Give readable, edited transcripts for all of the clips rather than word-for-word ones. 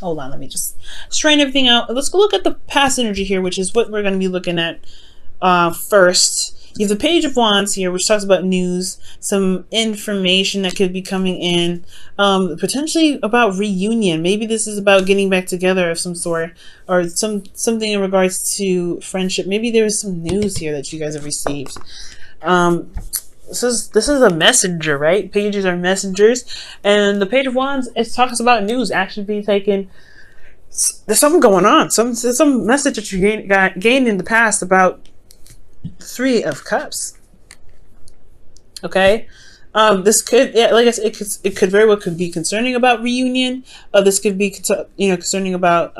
hold on, let me just straighten everything out. Let's go look at the past energy here, which is what we're going to be looking at first. You have the Page of Wands here, which talks about news, some information that could be coming in, potentially about reunion. Maybe this is about getting back together of some sort, or something in regards to friendship. Maybe there is some news here that you guys have received. This is a messenger, right? Pages are messengers, and the Page of Wands, it talks about news actually being taken. There's something going on. Some message that you gained in the past about Three of Cups. Okay, this could, yeah, like I said, it could very well could be concerning about reunion. This could be concerning about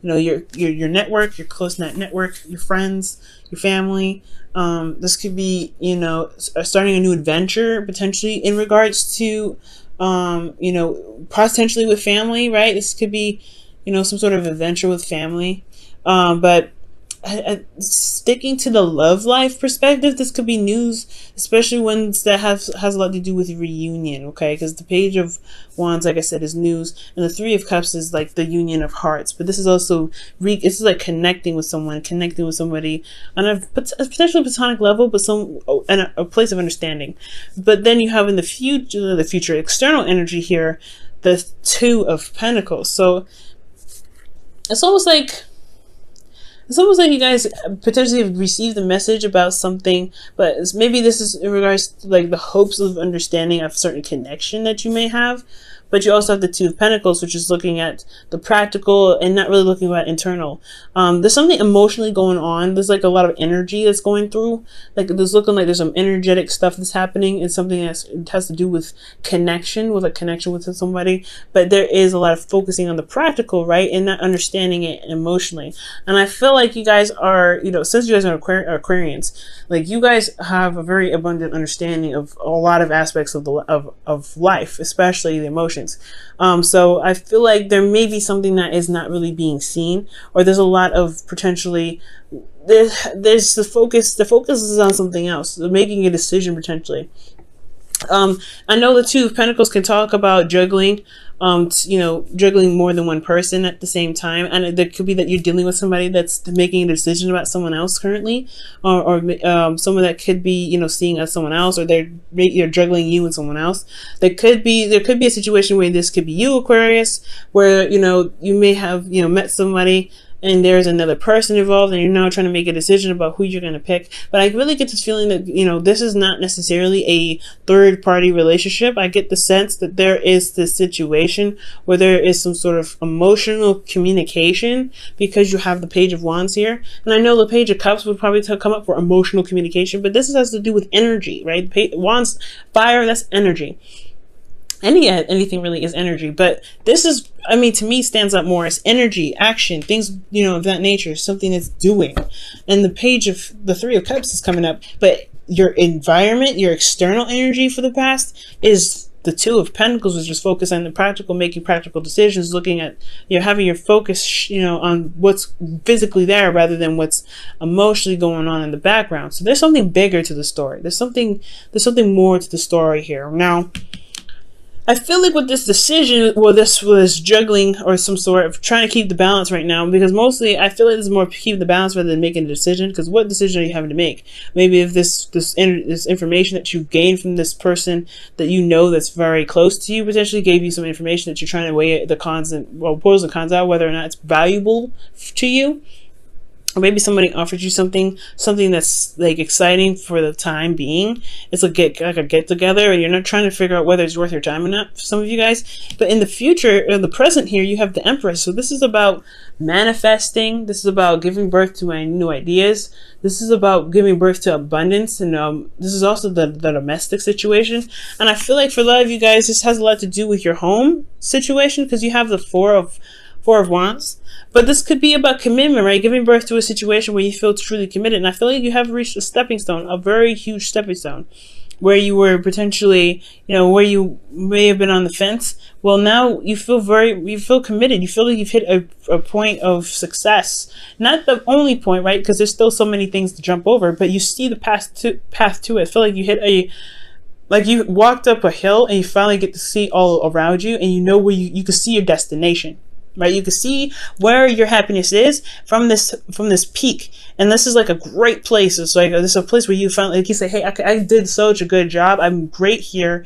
your network, your close knit network, your friends, your family. This could be starting a new adventure potentially in regards to potentially with family, right? This could be some sort of adventure with family, but sticking to the love life perspective, this could be news, especially ones that has a lot to do with reunion, okay? Because the Page of Wands, like I said, is news, and the Three of Cups is like the union of hearts. But this is also this is like connecting with somebody on a potentially platonic level, but a place of understanding. But then you have in the future external energy here, the Two of Pentacles. So it's almost like you guys potentially have received a message about something, but maybe this is in regards to like the hopes of understanding a certain connection that you may have. But you also have the Two of Pentacles, which is looking at the practical and not really looking at internal. There's something emotionally going on. There's like a lot of energy that's going through. Like there's looking like there's some energetic stuff that's happening. It's something that has to do with connection, with somebody. But there is a lot of focusing on the practical, right? And not understanding it emotionally. And I feel like you guys are, since you guys are Aquarians, like you guys have a very abundant understanding of a lot of aspects of of life, especially the emotions. So I feel like there may be something that is not really being seen, or there's a lot of potentially there's the focus is on something else, making a decision potentially. I know the Two of Pentacles can talk about juggling, juggling more than one person at the same time. And it could be that you're dealing with somebody that's making a decision about someone else currently, or someone that could be, seeing as someone else, or you're juggling you and someone else. There could be a situation where this could be you, Aquarius, where, you may have, met somebody and there's another person involved and you're now trying to make a decision about who you're going to pick. But I really get this feeling that, this is not necessarily a third party relationship. I get the sense that there is this situation where there is some sort of emotional communication, because you have the Page of Wands here. And I know the Page of Cups would probably come up for emotional communication, but this has to do with energy, right? Wands, fire, that's energy. Anything really is energy, but this is, to me, stands out more as energy, action, things, of that nature, something that's doing. And the Three of Cups is coming up, but your environment, your external energy for the past is the Two of Pentacles, which is focused on the practical, making practical decisions, looking at, having your focus, on what's physically there rather than what's emotionally going on in the background. So there's something bigger to the story. There's something more to the story here. Now, I feel like with this decision, this was juggling or some sort of trying to keep the balance right now, because mostly I feel like this is more keeping the balance rather than making a decision. Because what decision are you having to make? Maybe if this information that you gained from this person that that's very close to you potentially gave you some information that you're trying to weigh the pros and cons out, whether or not it's valuable to you. Or maybe somebody offered you something that's like exciting for the time being. It's like a get together, and you're not trying to figure out whether it's worth your time or not for some of you guys. But in the future, in the present here, you have the Empress. So this is about manifesting. This is about giving birth to new ideas. This is about giving birth to abundance, and this is also the domestic situation. And I feel like for a lot of you guys, this has a lot to do with your home situation, because you have the Four of Wands. But this could be about commitment, right? Giving birth to a situation where you feel truly committed. And I feel like you have reached a stepping stone, a very huge stepping stone, where you were potentially, where you may have been on the fence. Well, now you feel committed. You feel like you've hit a point of success. Not the only point, right? Because there's still so many things to jump over, but you see the path to it. I feel like you hit like you walked up a hill and you finally get to see all around you, and where you can see your destination. right? You can see where your happiness is from this peak, and this is like a great place. It's like this is a place where you found, like you say, hey, I did such a good job. I'm great here.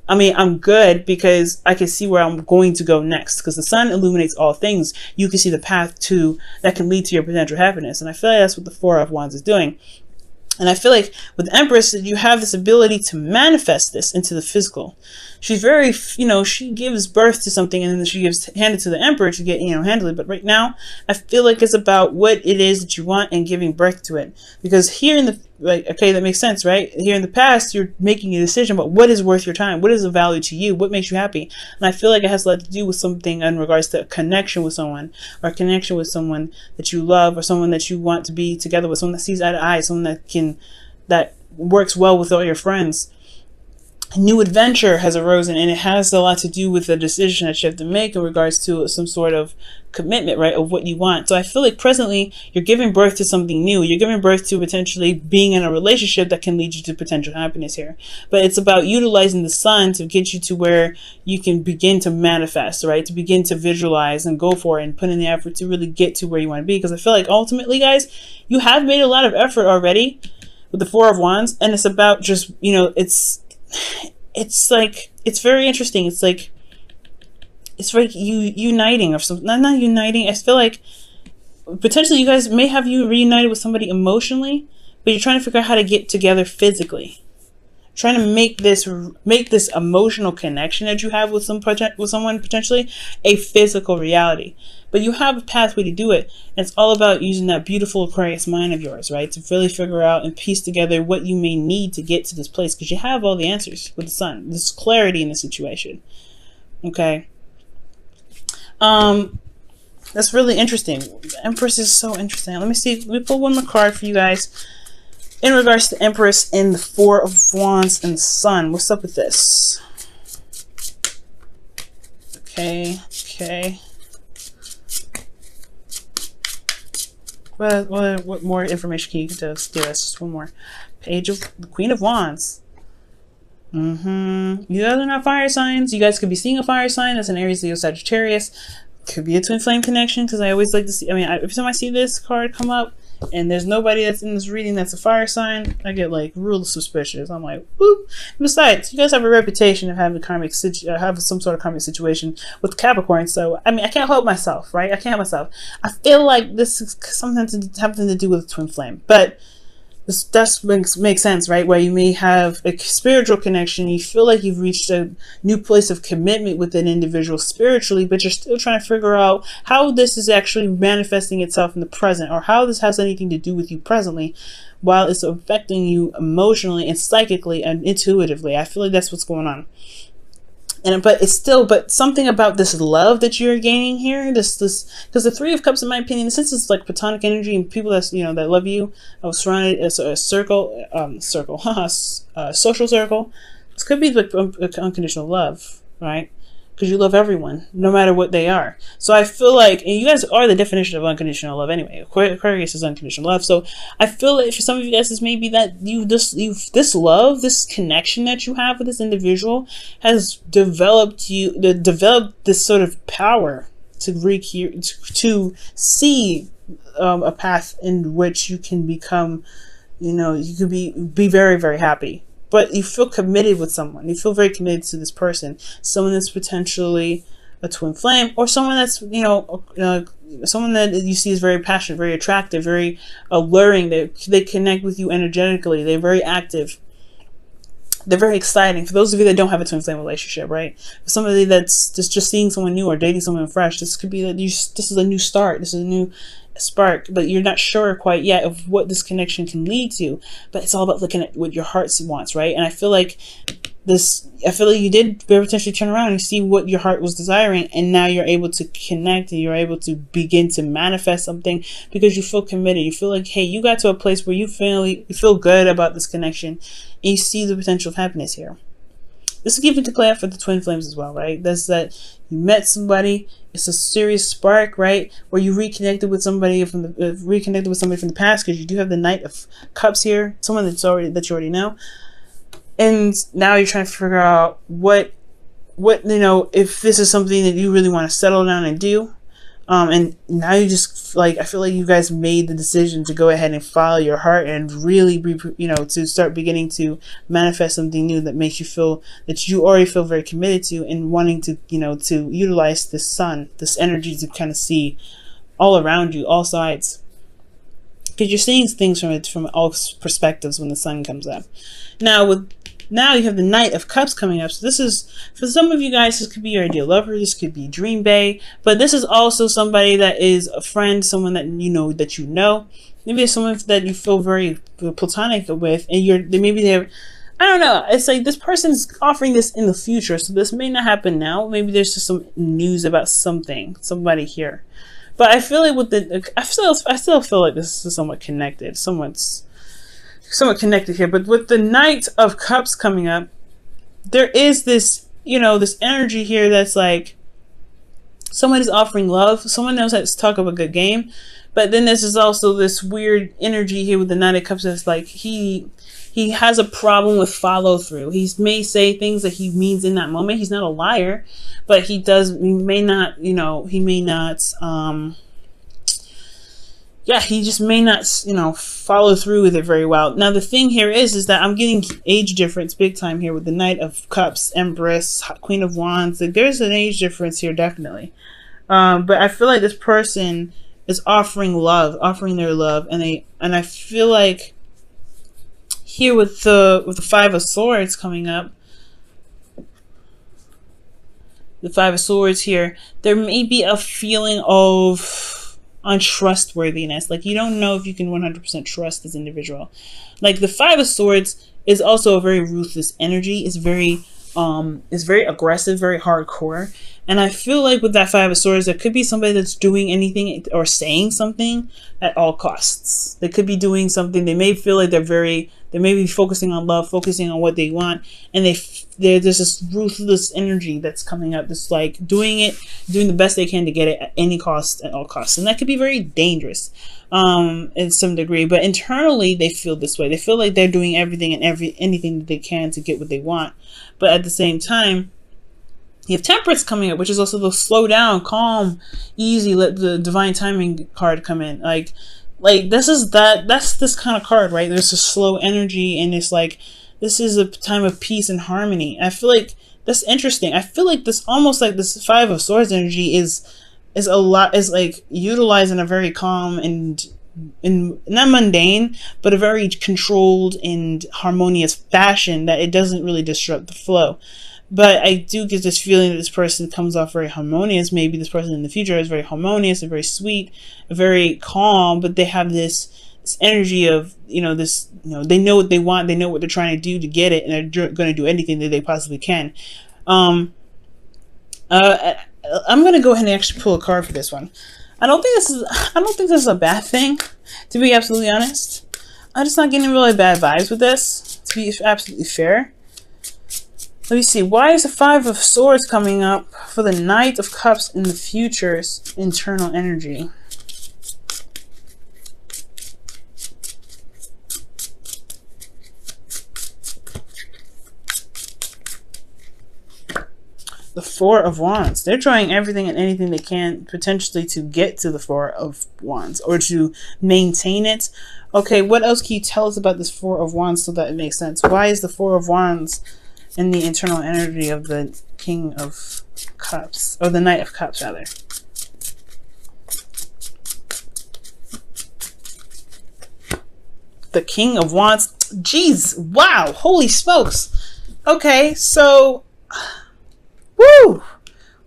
I mean, I'm good because I can see where I'm going to go next, because the sun illuminates all things. You can see the path to that can lead to your potential happiness, and I feel like that's what the Four of Wands is doing. And I feel like with the Empress, you have this ability to manifest this into the physical. She's very, she gives birth to something, and then she hand it to the Emperor to get, handle it. But right now, I feel like it's about what it is that you want and giving birth to it. Because here in the, okay, that makes sense, right? Here in the past, you're making a decision about what is worth your time, what is of value to you, what makes you happy. And I feel like it has a lot to do with something in regards to a connection with someone, or a connection with someone that you love, or someone that you want to be together with, someone that sees eye to eye, someone that works well with all your friends. A new adventure has arisen, and it has a lot to do with the decision that you have to make in regards to some sort of commitment, right, of what you want. So I feel like presently you're giving birth to something new. You're giving birth to potentially being in a relationship that can lead you to potential happiness here. But it's about utilizing the sun to get you to where you can begin to manifest, right, to begin to visualize and go for it and put in the effort to really get to where you want to be. Because I feel like ultimately, guys, you have made a lot of effort already with the Four of Wands, and it's about just, it's like, it's very interesting. It's like you uniting or something. Not uniting. I feel like potentially you guys may have you reunited with somebody emotionally, but you're trying to figure out how to get together physically. Trying to make this emotional connection that you have with someone potentially a physical reality. But you have a pathway to do it. And it's all about using that beautiful Aquarius mind of yours, right? To really figure out and piece together what you may need to get to this place, because you have all the answers with the sun. There's clarity in the situation. Okay. That's really interesting. The Empress is so interesting. Let me pull one more card for you guys. In regards to Empress and the Four of Wands and the Sun, what's up with this? Okay. What more information can you give us? Just one more. Page of the Queen of Wands. You guys are not fire signs. You guys could be seeing a fire sign. That's an Aries, Leo, Sagittarius. Could be a twin flame connection, because I always like to see, every time I see this card come up and there's nobody that's in this reading that's a fire sign, I get like real suspicious. I'm like, whoop. Besides, you guys have a reputation of having have some sort of karmic situation with Capricorn, so I can't help myself, right? I can't help myself. I feel like this is something to do with twin flame, but this does make sense, right? Where you may have a spiritual connection, you feel like you've reached a new place of commitment with an individual spiritually, but you're still trying to figure out how this is actually manifesting itself in the present, or how this has anything to do with you presently, while it's affecting you emotionally and psychically and intuitively. I feel like that's what's going on. But something about this love that you're gaining here, because the Three of Cups, in my opinion, since it's like platonic energy and people that love you, I was surrounded as a social circle. This could be like unconditional love, right? Because you love everyone, no matter what they are. So I feel like, and you guys are the definition of unconditional love anyway. Aquarius is unconditional love. So I feel like for some of you guys, this may be that this love, this connection that you have with this individual has developed this sort of power to see a path in which you can become, you can be very, very happy. But you feel committed with someone. You feel very committed to this person. Someone that's potentially a twin flame, or someone that's, someone that you see is very passionate, very attractive, very alluring. They connect with you energetically. They're very active. They're very exciting. For those of you that don't have a twin flame relationship, right? For somebody that's just seeing someone new or dating someone fresh, this could be that this is a new start. This is a new spark, but you're not sure quite yet of what this connection can lead to. But it's all about looking at what your heart wants, right? And I feel like you did potentially turn around and see what your heart was desiring, and now you're able to connect and you're able to begin to manifest something because you feel committed. You feel like, hey, you got to a place where you feel good about this connection, and you see the potential of happiness here. This is given to play out for the twin flames as well, right? That's that you met somebody. It's a serious spark, right? Where you reconnected with somebody from the past, because you do have the Knight of Cups here, someone that you already know, and now you're trying to figure out what if this is something that you really want to settle down and do. And now you just like, I feel like you guys made the decision to go ahead and follow your heart and really be, to start beginning to manifest something new that makes you feel that you already feel very committed to, and wanting to, to utilize this sun, this energy, to kind of see all around you, all sides. Because you're seeing things from all perspectives when the sun comes up. Now you have the Knight of Cups coming up. So this is, for some of you guys, this could be your ideal lover. This could be Dream Bae. But this is also somebody that is a friend, someone that you know. Maybe it's someone that you feel very platonic with, and maybe they're, I don't know. It's like this person's offering this in the future, so this may not happen now. Maybe there's just some news about somebody here. But I feel like I still feel like this is somewhat connected. Somewhat connected here. But with the Knight of Cups coming up, there is this, this energy here that's like someone is offering love. Someone knows how to talk of a good game. But then there's also this weird energy here with the Knight of Cups that's like he has a problem with follow through. He may say things that he means in that moment. He's not a liar, but he may not follow through with it very well. Now the thing here is that I'm getting age difference big time here with the Knight of Cups, Empress, Queen of Wands. There's an age difference here, definitely. But I feel like this person is offering their love, and I feel like here with the Five of Swords coming up, the Five of Swords here, there may be a feeling of untrustworthiness. Like, you don't know if you can 100% trust this individual. Like, the Five of Swords is also a very ruthless energy. It's very aggressive, very hardcore. And I feel like with that Five of Swords, there could be somebody that's doing anything or saying something at all costs. They could be doing something. They may feel like they may be focusing on love, focusing on what they want, and there's this ruthless energy that's coming up. That's like doing the best they can to get it at any cost, at all costs, and that could be very dangerous, in some degree. But internally, they feel this way. They feel like they're doing everything and anything that they can to get what they want. But at the same time, you have Temperance coming up, which is also the slow down, calm, easy, let the divine timing card come in. Like that's this kind of card, right? There's a slow energy, and it's like, this is a time of peace and harmony. I feel like that's interesting. I feel like this, almost like this Five of Swords energy is like utilized in a very calm and not mundane, but a very controlled and harmonious fashion, that it doesn't really disrupt the flow. But I do get this feeling that this person comes off very harmonious. Maybe this person in the future is very harmonious and very sweet, very calm, but they have this energy of, they know what they want, they know what they're trying to do to get it, and they're going to do anything that they possibly can. I'm going to go ahead and actually pull a card for this one. I don't think this is a bad thing, to be absolutely honest. I'm just not getting really bad vibes with this, to be absolutely fair. Let me see. Why is the Five of Swords coming up for the Knight of Cups in the future's internal energy? The Four of Wands. They're trying everything and anything they can potentially to get to the Four of Wands, or to maintain it. Okay, what else can you tell us about this Four of Wands so that it makes sense? Why is the Four of Wands in the internal energy of the King of Cups, or the Knight of Cups rather? The King of Wands. Jeez, wow, holy smokes. Okay, so, woo!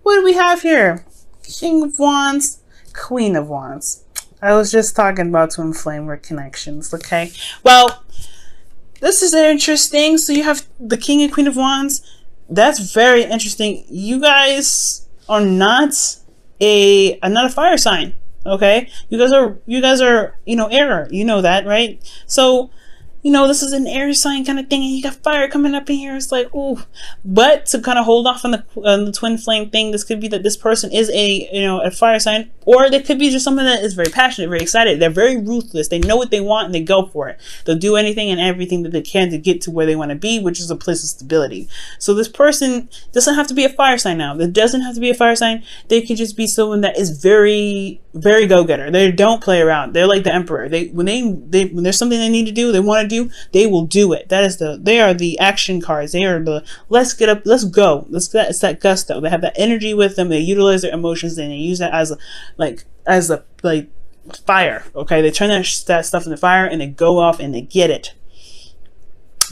What do we have here? King of Wands, Queen of Wands. I was just talking about twin flame connections, okay? Well, this is interesting. So you have the King and Queen of Wands. That's very interesting. You guys are not a fire sign, okay? You guys are air. You know that, right? So, this is an air sign kind of thing, and you got fire coming up in here. It's like, ooh. But to kind of hold off on the twin flame thing, this could be that this person is a fire sign, Or they could be just someone that is very passionate, very excited. They're very ruthless. They know what they want and they go for it. They'll do anything and everything that they can to get to where they want to be, which is a place of stability. So this person doesn't have to be a fire sign now. It doesn't have to be a fire sign. They could just be someone that is very, very go-getter. They don't play around. They're like the emperor. When there's something they need to do, they want to do, they will do it. They are the action cards. They are the let's get up, let's go. It's that gusto. They have that energy with them. They utilize their emotions and they use that as fire. Okay, they turn that stuff into fire and they go off and they get it.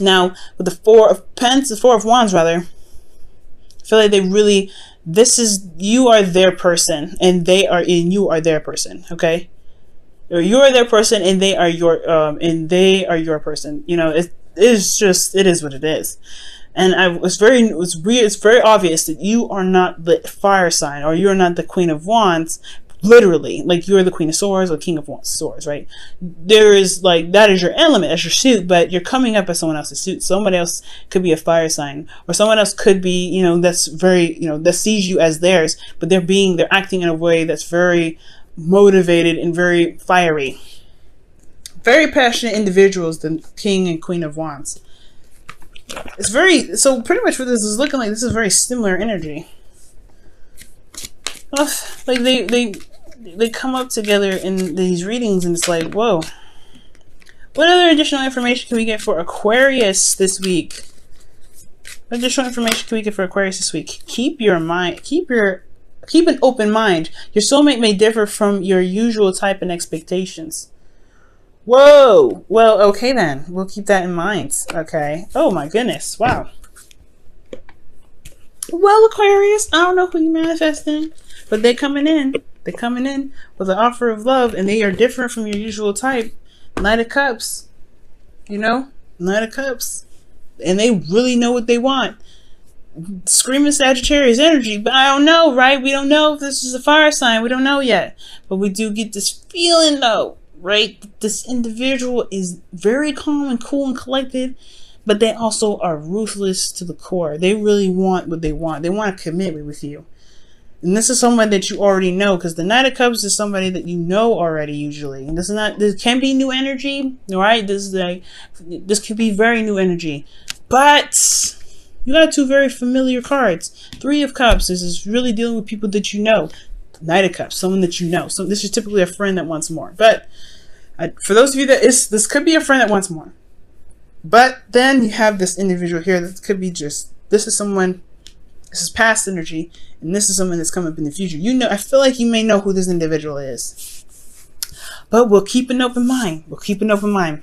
Now with the Four of Wands rather, I feel like they really, you are their person and you are their person. Okay, or you are their person and they are your person. You know, it is what it is. And it's very obvious that you are not the fire sign, or you're not the Queen of Wands, literally. Like, you're the Queen of Swords or King of Swords, right? There is, like, that is your element, that's your suit, but you're coming up as someone else's suit. Somebody else could be a fire sign, or someone else could be, you know, that's very, you know, that sees you as theirs, but they're acting in a way that's very motivated and very fiery. Very passionate individuals, the King and Queen of Wands. So pretty much what this is looking like, this is very similar energy. Like they come up together in these readings and it's like, whoa. What other additional information can we get for Aquarius this week? What additional information can we get for Aquarius this week? Keep an open mind. Your soulmate may differ from your usual type and expectations. Whoa. Well, okay then. We'll keep that in mind. Okay. Oh my goodness. Wow. Well, Aquarius, I don't know who you manifesting, but they're coming in. They're coming in with an offer of love, and they are different from your usual type. Knight of Cups. You know? Knight of Cups. And they really know what they want. Screaming Sagittarius energy, but I don't know, right? We don't know if this is a fire sign. We don't know yet. But we do get this feeling, though, right? This individual is very calm and cool and collected, but they also are ruthless to the core. They really want what they want. They want a commitment with you. And this is someone that you already know, because the Knight of Cups is somebody that you know already usually. And this can be new energy, right? This could be very new energy. But you got two very familiar cards. Three of Cups. This is really dealing with people that you know. Knight of Cups, someone that you know. So this is typically a friend that wants more. But for those of you this could be a friend that wants more. But then you have this individual here that could be this is past energy, and this is someone that's coming up in the future. You know, I feel like you may know who this individual is. But we'll keep an open mind. We'll keep an open mind.